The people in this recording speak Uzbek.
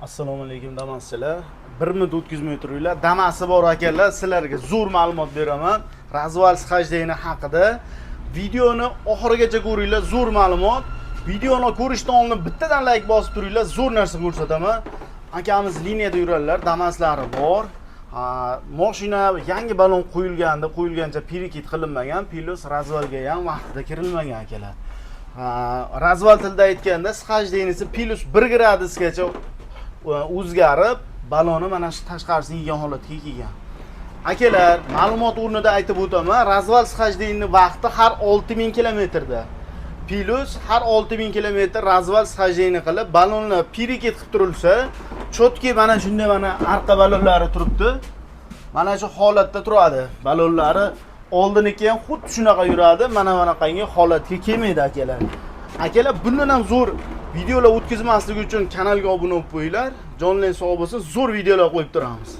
Assalomu alaykum damaslar. 1 minut o'tkazmay turinglar. Damasi bor akalar, sizlarga zo'r ma'lumot beraman. Razval sxajdeni haqida. Videoni oxirigacha ko'ringlar, zo'r ma'lumot. Videoni ko'rishdan oldin bittadan like bosib turinglar, zo'r narsa ko'rsataman. Akamiz liniyada yuradilar, damaslari bor. Mashina yangi balon qo'yilgancha pirikit qilinmagan, plus razvalga ham vaqtida kirilmagan akalar. Razval tilida aytganda sxajdenisi plus 1 gradusgacha o'zgarib, baloni mana shu tashqarisi yegan holatga kelgan. Akalar, ma'lumot o'rnida aytib o'taman, razval sxajdenini vaqti har 6000 kilometrda. Plus har 6000 kilometr razval sxajdeni qilib, balonni pirikit qilib turilsa, chotki mana shunday mana arqa balonlari turibdi. Mana shu holatda turadi. Balonlari oldiniki ham xuddi shunaqa yuradi. Mana bunaqangi holatga kelmaydi akalar. Akalar, bundan ham zo'r videolar o'tkazmaslik uchun kanalga obuna bo'lib qo'yinglar. Jonli sog' bo'lsin, zo'r videolar qo'yib turamiz.